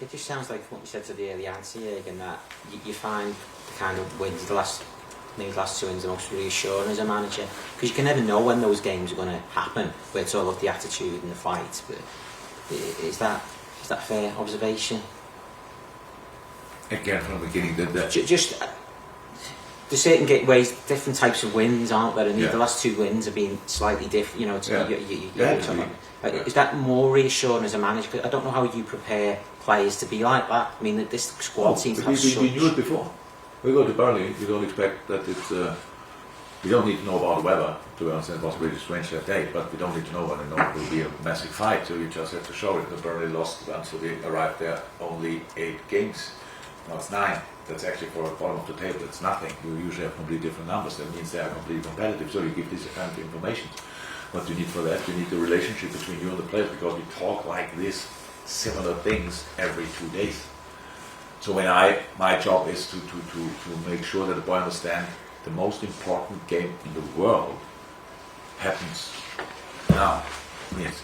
It just sounds like what you said to the early answer, Jurgen, that you find the kind of wins, the last two wins, the most reassuring as a manager, because you can never know when those games are going to happen, where it's all about the attitude and the fight. But is that a fair observation? Again, from the beginning, just there's certain ways, different types of wins, aren't there? And the last two wins have been slightly different. You know, is that more reassuring as a manager? Cause I don't know how you prepare players to be like that. I mean, this squad seems to have we knew it before. We go to Burnley. We don't expect that it's. We don't need to know about the weather. To be honest, it was really strange that day. But we don't need to know when it will be a massive fight. So you just have to show it. The Burnley lost until we arrived there only 8 games. Now it's 9. That's actually for the bottom of the table. It's nothing. You usually have completely different numbers. That means they are completely competitive. So you give this kind of information. What you need for that, you need the relationship between you and the players, because we talk like this, similar things every 2 days. So when my job is to make sure that the boy understand the most important game in the world happens now.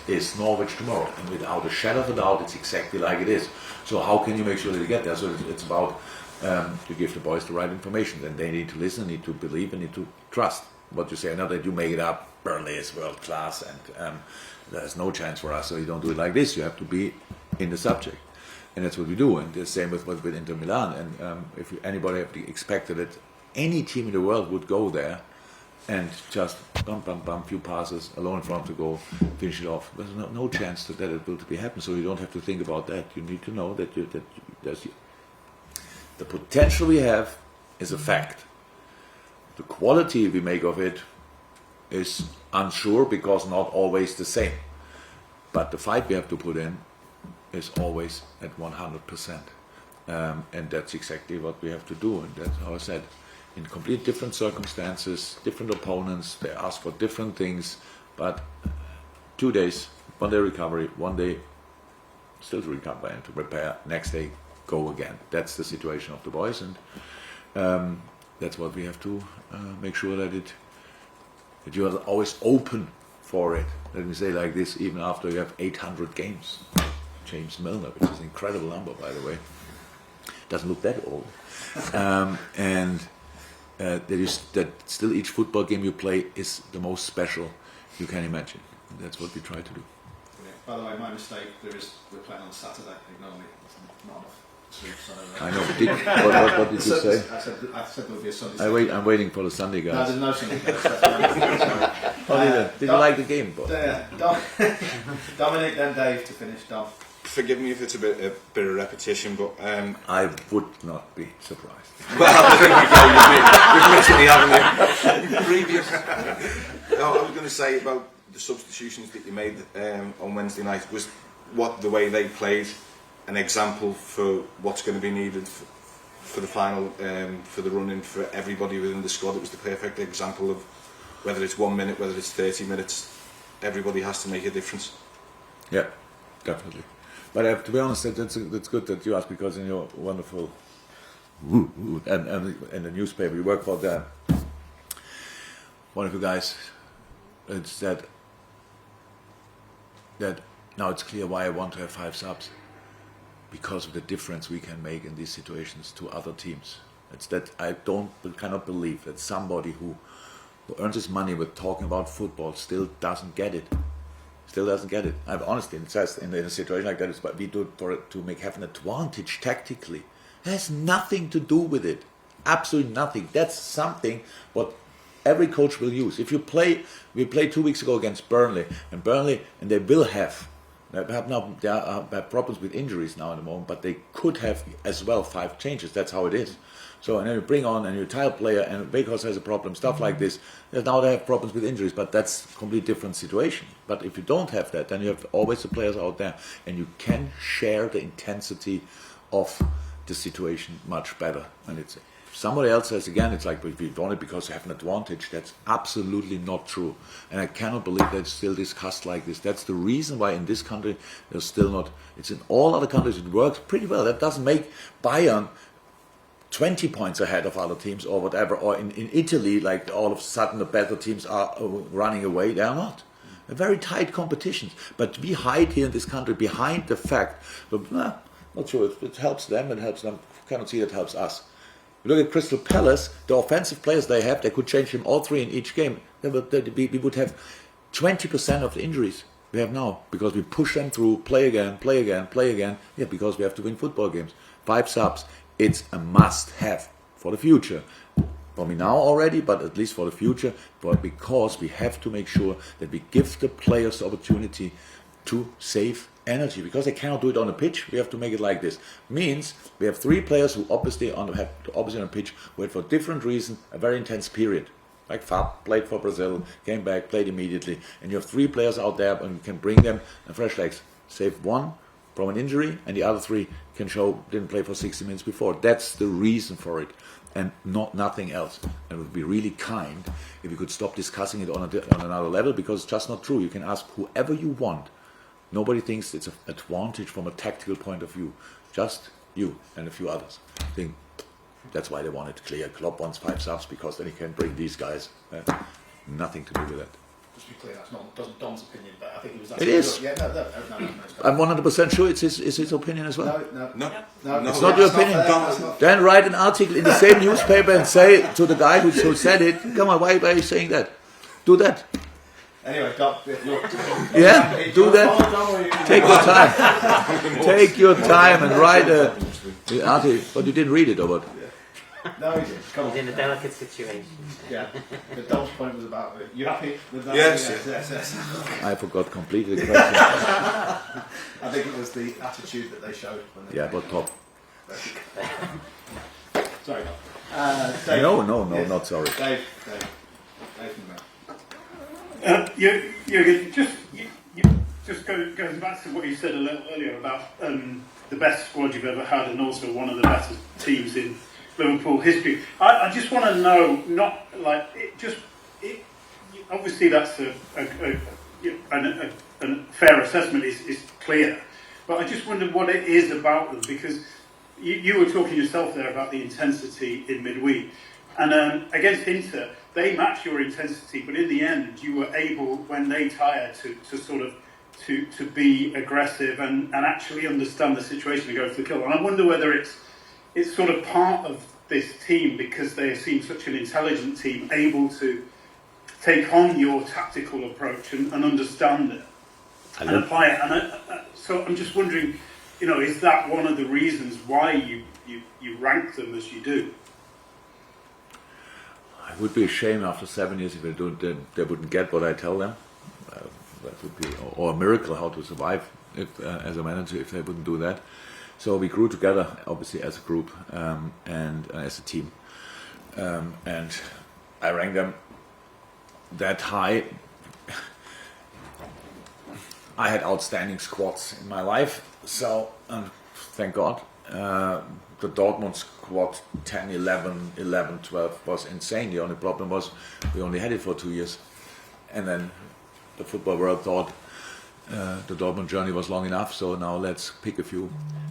It's Norwich tomorrow, and without a shadow of a doubt, it's exactly like it is. So how can you make sure that you get there? So it's about to give the boys the right information. Then they need to listen, need to believe, and need to trust what you say. Not that you make it up. Burnley is world class, and there's no chance for us. So you don't do it like this. You have to be in the subject, and that's what we do. And the same with Inter Milan. And if anybody expected that any team in the world would go there and just few passes alone in front of the goal, finish it off. There's no chance that it will be happen. So you don't have to think about that. You need to know that there's the potential we have is a fact. The quality we make of it is unsure, because not always the same. But the fight we have to put in is always at 100%. And that's exactly what we have to do. And that's how I said, in complete different circumstances, different opponents, they ask for different things, but 2 days, 1 day recovery, 1 day still to recover and to repair, next day go again. That's the situation of the boys, and that's what we have to make sure that you are always open for it. Let me say like this, even after you have 800 games. James Milner, which is an incredible number, by the way, doesn't look that old. That still each football game you play is the most special you can imagine. That's what we try to do. Brilliant. By the way, my mistake. We're playing on Saturday. Ignore me. Not enough sleep. So, I know. What did you say? I said there would be a Sunday. I'm waiting for the Sunday guys. No, there's no Sunday guys. Did you like the game, Bob? Dominic, then Dave to finish. Dom. Forgive me if it's a bit of repetition, but I would not be surprised. Well, there we go. You've literally haven't you? No, I was going to say about the substitutions that you made on Wednesday night. Was the way they played an example for what's going to be needed for the final, for the run-in for everybody within the squad? It was the perfect example of whether it's 1 minute, whether it's 30 minutes, everybody has to make a difference. Yeah, definitely. But to be honest, that's good that you asked, because in your wonderful and in the newspaper you work for, the one of you guys said that now it's clear why I want to have 5 subs, because of the difference we can make in these situations to other teams. It's that I cannot believe that somebody who earns his money with talking about football still doesn't get it. I'm honestly, it says in a situation like that, it's what we do to have an advantage tactically. It has nothing to do with it. Absolutely nothing. That's something what every coach will use. If you we played 2 weeks ago against Burnley, and they will have. They have problems with injuries now at the moment, but they could have as well 5 changes. That's how it is. So, and then you bring on a new tile player, and Bakos has a problem, stuff like this. Now they have problems with injuries, but that's a completely different situation. But if you don't have that, then you have always the players out there, and you can share the intensity of the situation much better. And it's somebody else says again, it's like if you've done it because you have an advantage. That's absolutely not true, and I cannot believe that it's still discussed like this. That's the reason why in this country there's still not. It's in all other countries it works pretty well. That doesn't make Bayern 20 points ahead of other teams or whatever, or in Italy, like all of a sudden the better teams are running away. They are not. They're very tight competitions. But we hide here in this country behind the fact that Not sure. It helps them. It helps them. Cannot see it helps us. You look at Crystal Palace. The offensive players they have, they could change them all three in each game. We would have 20% of the injuries we have now because we push them through, play again. Yeah, because we have to win football games. 5 subs. It's a must-have for the future. For me now already, but at least for the future, because we have to make sure that we give the players the opportunity to save energy, because they cannot do it on the pitch. We have to make it like this. Means we have 3 players who obviously on the pitch who had for different reasons a very intense period. Like Fab played for Brazil, came back, played immediately, and you have 3 players out there and you can bring them and fresh legs. Save 1 from an injury, and the other 3 can show didn't play for 60 minutes before. That's the reason for it, and nothing else. And it would be really kind if we could stop discussing it on another level, because it's just not true. You can ask whoever you want. Nobody thinks it's an advantage from a tactical point of view. Just you and a few others think that's why they want it clear. Klopp wants 5 subs because then he can bring these guys. Nothing to do with that. Just to be clear, that's not Dom's opinion, but I think it was. It is. Yeah, no. I'm 100% sure it's his opinion as well. No. It's not your opinion. Then write an article in the same newspaper and say to the guy who said it, come on, why are you saying that? Do that. Anyway, Dom, yeah, do that. Take your time. Take your time and write an article. But you didn't read it, or what? No, he did. Come on. He's in a delicate situation. Yeah. But Dom's point was about it. You happy with that? Yes. I forgot completely the question. I think it was the attitude that they showed when they but top. Sorry, Dom. Dave. No, Yes. not sorry. Dave from the Jurgen, just going back to what you said a little earlier about the best squad you've ever had, and also one of the better teams in Liverpool history. I just want to know, not like obviously that's a fair assessment is clear, but I just wondered what it is about them, because you were talking yourself there about the intensity in midweek, and against Inter they match your intensity, but in the end you were able, when they tired, to sort of to be aggressive and actually understand the situation and go for the kill. And I wonder whether it's sort of part of this team, because they seem such an intelligent team, able to take on your tactical approach and understand it and apply it. And so I'm just wondering, is that one of the reasons why you rank them as you do? It would be a shame after 7 years if they wouldn't get what I tell them. That would be, or a miracle how to survive as a manager if they wouldn't do that. So we grew together, obviously, as a group and as a team. And I rank them that high. I had outstanding squads in my life, so thank God. The Dortmund squad 10, 11, 12 was insane. The only problem was we only had it for 2 years. And then the football world thought the Dortmund journey was long enough, so now let's pick a few.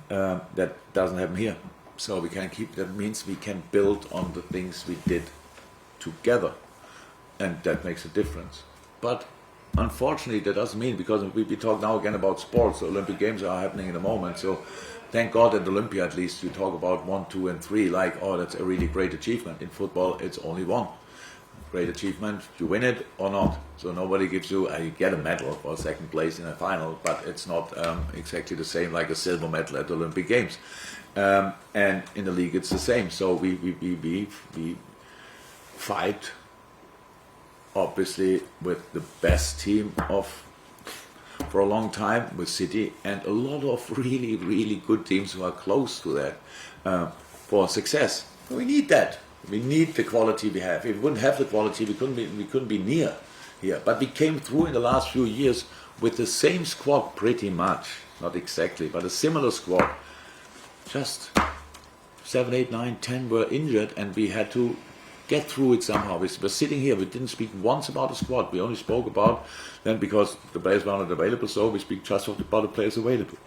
That doesn't happen here. So we can keep, that means we can build on the things we did together. And that makes a difference. But unfortunately, that doesn't mean, because we talk now again about sports, the Olympic Games are happening in the moment, so thank God at Olympia at least you talk about 1, 2 and 3 like, oh, that's a really great achievement. In football it's only one great achievement, you win it or not. So nobody gives you, you get a medal for second place in a final, but it's not exactly the same like a silver medal at the Olympic Games. And in the league it's the same. So we fight obviously with the best team for a long time with City, and a lot of really, really good teams who are close to that for success. We need that. We need the quality we have. If we wouldn't have the quality, we couldn't be near here. But we came through in the last few years with the same squad pretty much, not exactly, but a similar squad. Just 7, 8, 9, 10 were injured, and we had to get through it somehow. We were sitting here, we didn't speak once about the squad. We only spoke about them because the players were not available, so we speak just about the players available.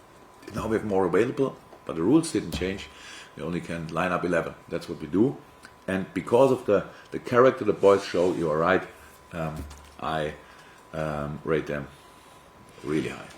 Now we have more available, but the rules didn't change. We only can line up 11. That's what we do. And because of the character the boys show, you are right, I rate them really high.